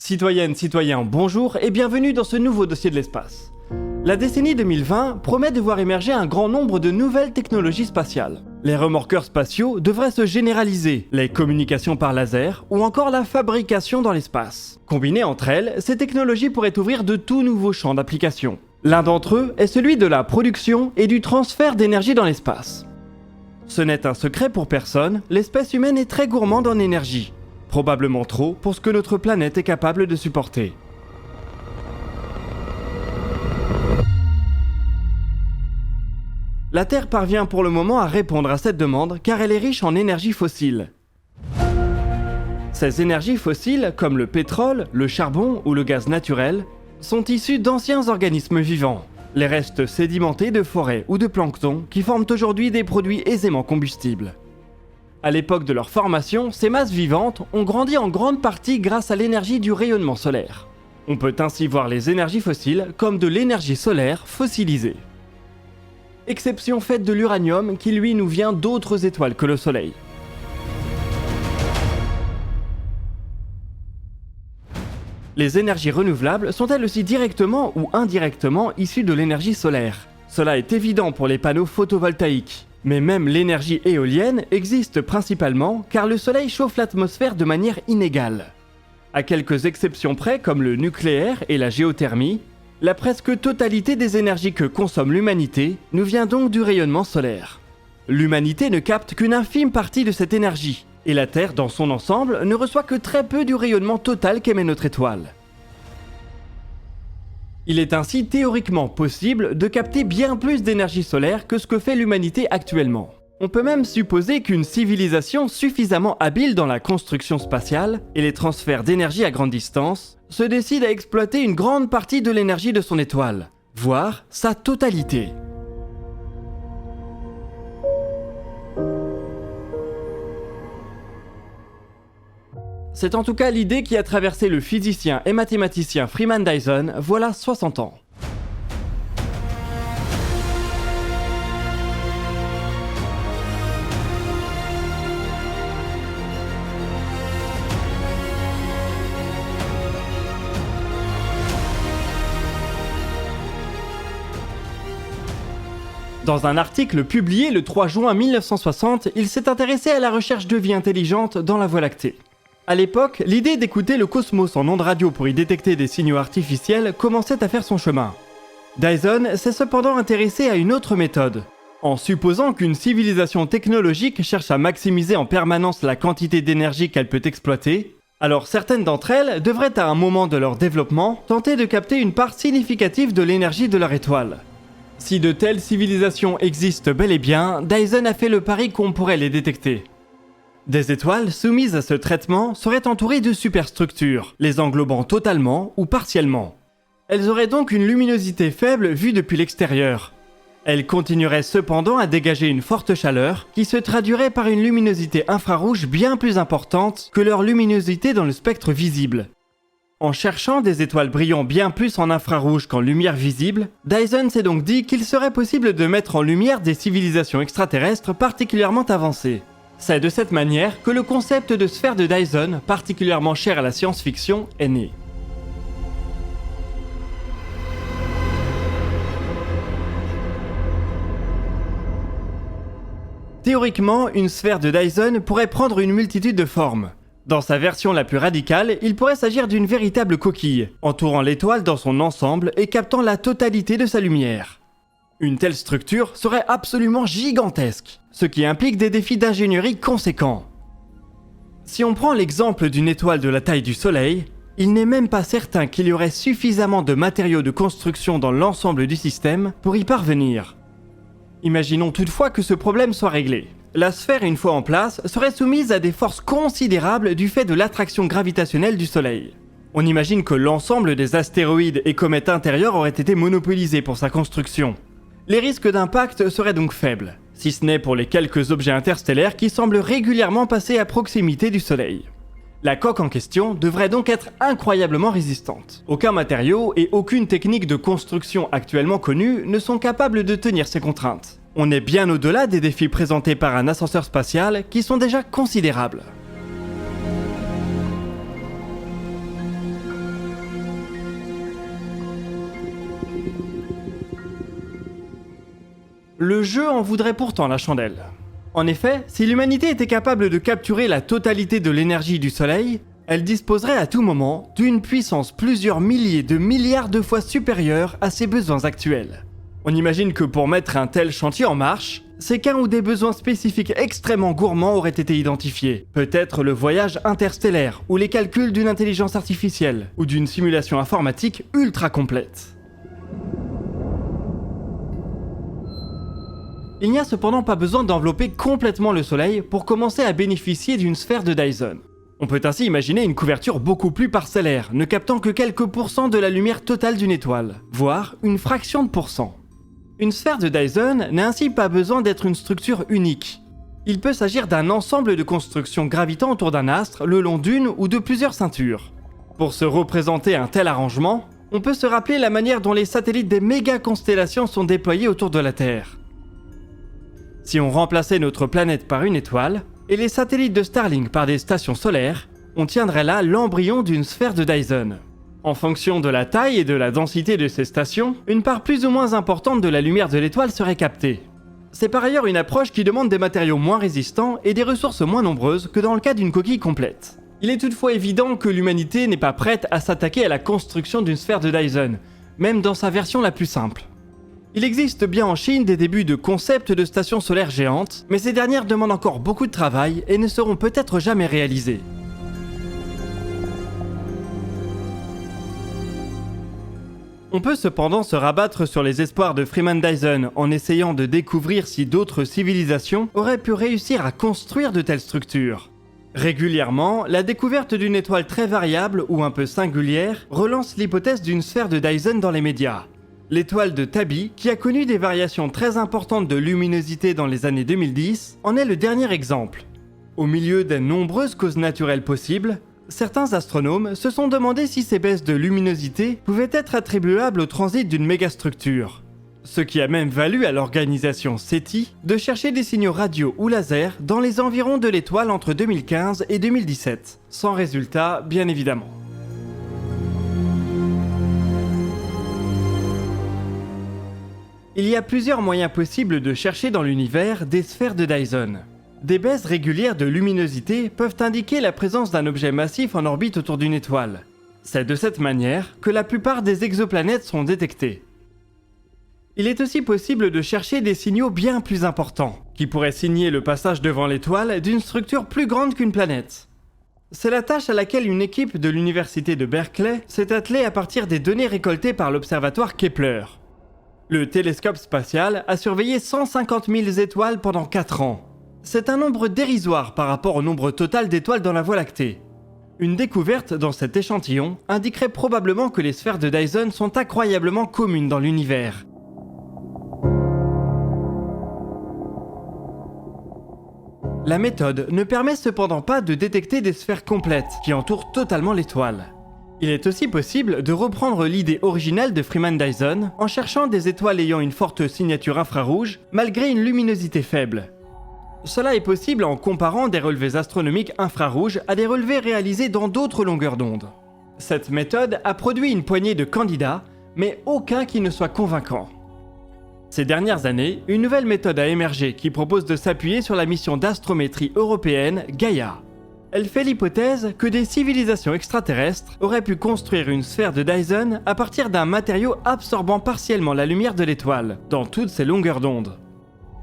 Citoyennes, citoyens, bonjour et bienvenue dans ce nouveau dossier de l'espace. La décennie 2020 promet de voir émerger un grand nombre de nouvelles technologies spatiales. Les remorqueurs spatiaux devraient se généraliser, les communications par laser ou encore la fabrication dans l'espace. Combinées entre elles, ces technologies pourraient ouvrir de tout nouveaux champs d'application. L'un d'entre eux est celui de la production et du transfert d'énergie dans l'espace. Ce n'est un secret pour personne, l'espèce humaine est très gourmande en énergie. Probablement trop pour ce que notre planète est capable de supporter. La Terre parvient pour le moment à répondre à cette demande car elle est riche en énergie fossile. Ces énergies fossiles, comme le pétrole, le charbon ou le gaz naturel, sont issues d'anciens organismes vivants, les restes sédimentés de forêts ou de plancton qui forment aujourd'hui des produits aisément combustibles. À l'époque de leur formation, ces masses vivantes ont grandi en grande partie grâce à l'énergie du rayonnement solaire. On peut ainsi voir les énergies fossiles comme de l'énergie solaire fossilisée. Exception faite de l'uranium qui lui nous vient d'autres étoiles que le Soleil. Les énergies renouvelables sont elles aussi directement ou indirectement issues de l'énergie solaire. Cela est évident pour les panneaux photovoltaïques. Mais même l'énergie éolienne existe principalement car le soleil chauffe l'atmosphère de manière inégale. À quelques exceptions près comme le nucléaire et la géothermie, la presque totalité des énergies que consomme l'humanité nous vient donc du rayonnement solaire. L'humanité ne capte qu'une infime partie de cette énergie, et la Terre dans son ensemble ne reçoit que très peu du rayonnement total qu'émet notre étoile. Il est ainsi théoriquement possible de capter bien plus d'énergie solaire que ce que fait l'humanité actuellement. On peut même supposer qu'une civilisation suffisamment habile dans la construction spatiale et les transferts d'énergie à grande distance se décide à exploiter une grande partie de l'énergie de son étoile, voire sa totalité. C'est en tout cas l'idée qui a traversé le physicien et mathématicien Freeman Dyson voilà 60 ans. Dans un article publié le 3 juin 1960, il s'est intéressé à la recherche de vie intelligente dans la Voie lactée. À l'époque, l'idée d'écouter le cosmos en ondes radio pour y détecter des signaux artificiels commençait à faire son chemin. Dyson s'est cependant intéressé à une autre méthode. En supposant qu'une civilisation technologique cherche à maximiser en permanence la quantité d'énergie qu'elle peut exploiter, alors certaines d'entre elles devraient à un moment de leur développement tenter de capter une part significative de l'énergie de leur étoile. Si de telles civilisations existent bel et bien, Dyson a fait le pari qu'on pourrait les détecter. Des étoiles soumises à ce traitement seraient entourées de superstructures, les englobant totalement ou partiellement. Elles auraient donc une luminosité faible vue depuis l'extérieur. Elles continueraient cependant à dégager une forte chaleur qui se traduirait par une luminosité infrarouge bien plus importante que leur luminosité dans le spectre visible. En cherchant des étoiles brillant bien plus en infrarouge qu'en lumière visible, Dyson s'est donc dit qu'il serait possible de mettre en lumière des civilisations extraterrestres particulièrement avancées. C'est de cette manière que le concept de sphère de Dyson, particulièrement cher à la science-fiction, est né. Théoriquement, une sphère de Dyson pourrait prendre une multitude de formes. Dans sa version la plus radicale, il pourrait s'agir d'une véritable coquille, entourant l'étoile dans son ensemble et captant la totalité de sa lumière. Une telle structure serait absolument gigantesque, ce qui implique des défis d'ingénierie conséquents. Si on prend l'exemple d'une étoile de la taille du Soleil, il n'est même pas certain qu'il y aurait suffisamment de matériaux de construction dans l'ensemble du système pour y parvenir. Imaginons toutefois que ce problème soit réglé. La sphère, une fois en place, serait soumise à des forces considérables du fait de l'attraction gravitationnelle du Soleil. On imagine que l'ensemble des astéroïdes et comètes intérieures auraient été monopolisés pour sa construction. Les risques d'impact seraient donc faibles, si ce n'est pour les quelques objets interstellaires qui semblent régulièrement passer à proximité du Soleil. La coque en question devrait donc être incroyablement résistante. Aucun matériau et aucune technique de construction actuellement connue ne sont capables de tenir ces contraintes. On est bien au-delà des défis présentés par un ascenseur spatial qui sont déjà considérables. Le jeu en voudrait pourtant la chandelle. En effet, si l'humanité était capable de capturer la totalité de l'énergie du Soleil, elle disposerait à tout moment d'une puissance plusieurs milliers de milliards de fois supérieure à ses besoins actuels. On imagine que pour mettre un tel chantier en marche, c'est qu'un ou des besoins spécifiques extrêmement gourmands auraient été identifiés. Peut-être le voyage interstellaire, ou les calculs d'une intelligence artificielle, ou d'une simulation informatique ultra complète. Il n'y a cependant pas besoin d'envelopper complètement le Soleil pour commencer à bénéficier d'une sphère de Dyson. On peut ainsi imaginer une couverture beaucoup plus parcellaire, ne captant que quelques pourcents de la lumière totale d'une étoile, voire une fraction de pourcent. Une sphère de Dyson n'a ainsi pas besoin d'être une structure unique. Il peut s'agir d'un ensemble de constructions gravitant autour d'un astre le long d'une ou de plusieurs ceintures. Pour se représenter un tel arrangement, on peut se rappeler la manière dont les satellites des méga-constellations sont déployés autour de la Terre. Si on remplaçait notre planète par une étoile, et les satellites de Starlink par des stations solaires, on tiendrait là l'embryon d'une sphère de Dyson. En fonction de la taille et de la densité de ces stations, une part plus ou moins importante de la lumière de l'étoile serait captée. C'est par ailleurs une approche qui demande des matériaux moins résistants et des ressources moins nombreuses que dans le cas d'une coquille complète. Il est toutefois évident que l'humanité n'est pas prête à s'attaquer à la construction d'une sphère de Dyson, même dans sa version la plus simple. Il existe bien en Chine des débuts de concepts de stations solaires géantes, mais ces dernières demandent encore beaucoup de travail et ne seront peut-être jamais réalisées. On peut cependant se rabattre sur les espoirs de Freeman Dyson en essayant de découvrir si d'autres civilisations auraient pu réussir à construire de telles structures. Régulièrement, la découverte d'une étoile très variable ou un peu singulière relance l'hypothèse d'une sphère de Dyson dans les médias. L'étoile de Tabby, qui a connu des variations très importantes de luminosité dans les années 2010, en est le dernier exemple. Au milieu des nombreuses causes naturelles possibles, certains astronomes se sont demandé si ces baisses de luminosité pouvaient être attribuables au transit d'une mégastructure. Ce qui a même valu à l'organisation SETI de chercher des signaux radio ou laser dans les environs de l'étoile entre 2015 et 2017. Sans résultat, bien évidemment. Il y a plusieurs moyens possibles de chercher dans l'univers des sphères de Dyson. Des baisses régulières de luminosité peuvent indiquer la présence d'un objet massif en orbite autour d'une étoile. C'est de cette manière que la plupart des exoplanètes sont détectées. Il est aussi possible de chercher des signaux bien plus importants, qui pourraient signer le passage devant l'étoile d'une structure plus grande qu'une planète. C'est la tâche à laquelle une équipe de l'université de Berkeley s'est attelée à partir des données récoltées par l'observatoire Kepler. Le télescope spatial a surveillé 150 000 étoiles pendant 4 ans. C'est un nombre dérisoire par rapport au nombre total d'étoiles dans la Voie lactée. Une découverte dans cet échantillon indiquerait probablement que les sphères de Dyson sont incroyablement communes dans l'univers. La méthode ne permet cependant pas de détecter des sphères complètes qui entourent totalement l'étoile. Il est aussi possible de reprendre l'idée originale de Freeman Dyson en cherchant des étoiles ayant une forte signature infrarouge malgré une luminosité faible. Cela est possible en comparant des relevés astronomiques infrarouges à des relevés réalisés dans d'autres longueurs d'onde. Cette méthode a produit une poignée de candidats, mais aucun qui ne soit convaincant. Ces dernières années, une nouvelle méthode a émergé qui propose de s'appuyer sur la mission d'astrométrie européenne Gaia. Elle fait l'hypothèse que des civilisations extraterrestres auraient pu construire une sphère de Dyson à partir d'un matériau absorbant partiellement la lumière de l'étoile, dans toutes ses longueurs d'onde.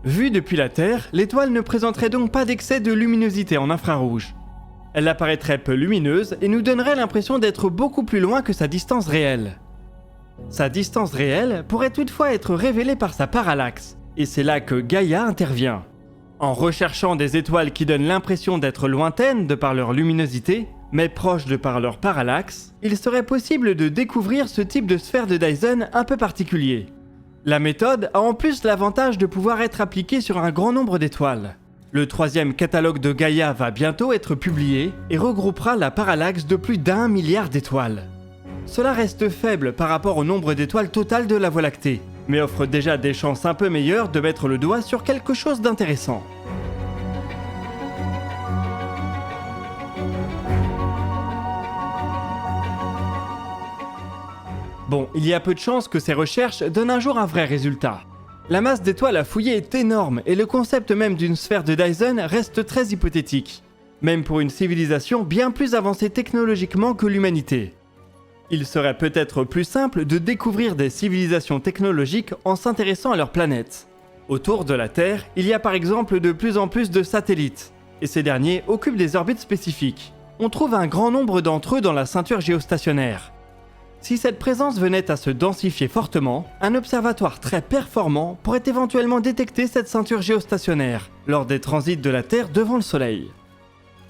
Vue depuis la Terre, l'étoile ne présenterait donc pas d'excès de luminosité en infrarouge. Elle apparaîtrait peu lumineuse et nous donnerait l'impression d'être beaucoup plus loin que sa distance réelle. Sa distance réelle pourrait toutefois être révélée par sa parallaxe, et c'est là que Gaia intervient. En recherchant des étoiles qui donnent l'impression d'être lointaines de par leur luminosité, mais proches de par leur parallaxe, il serait possible de découvrir ce type de sphère de Dyson un peu particulier. La méthode a en plus l'avantage de pouvoir être appliquée sur un grand nombre d'étoiles. Le 3e catalogue de Gaia va bientôt être publié et regroupera la parallaxe de plus d'1 milliard d'étoiles. Cela reste faible par rapport au nombre d'étoiles totales de la Voie lactée, mais offre déjà des chances un peu meilleures de mettre le doigt sur quelque chose d'intéressant. Bon, il y a peu de chances que ces recherches donnent un jour un vrai résultat. La masse d'étoiles à fouiller est énorme et le concept même d'une sphère de Dyson reste très hypothétique, même pour une civilisation bien plus avancée technologiquement que l'humanité. Il serait peut-être plus simple de découvrir des civilisations technologiques en s'intéressant à leur planète. Autour de la Terre, il y a par exemple de plus en plus de satellites, et ces derniers occupent des orbites spécifiques. On trouve un grand nombre d'entre eux dans la ceinture géostationnaire. Si cette présence venait à se densifier fortement, un observatoire très performant pourrait éventuellement détecter cette ceinture géostationnaire lors des transits de la Terre devant le Soleil.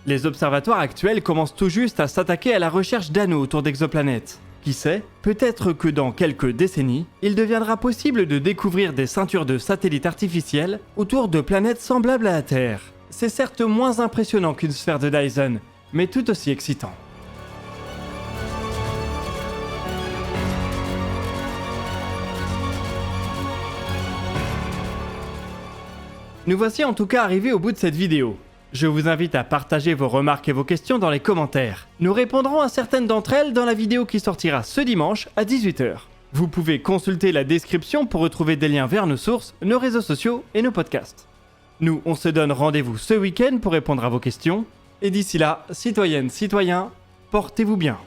Les observatoires actuels commencent tout juste à s'attaquer à la recherche d'anneaux autour d'exoplanètes. Qui sait, peut-être que dans quelques décennies, il deviendra possible de découvrir des ceintures de satellites artificiels autour de planètes semblables à la Terre. C'est certes moins impressionnant qu'une sphère de Dyson, mais tout aussi excitant. Nous voici en tout cas arrivés au bout de cette vidéo. Je vous invite à partager vos remarques et vos questions dans les commentaires. Nous répondrons à certaines d'entre elles dans la vidéo qui sortira ce dimanche à 18 h. Vous pouvez consulter la description pour retrouver des liens vers nos sources, nos réseaux sociaux et nos podcasts. Nous, on se donne rendez-vous ce week-end pour répondre à vos questions. Et d'ici là, citoyennes, citoyens, portez-vous bien.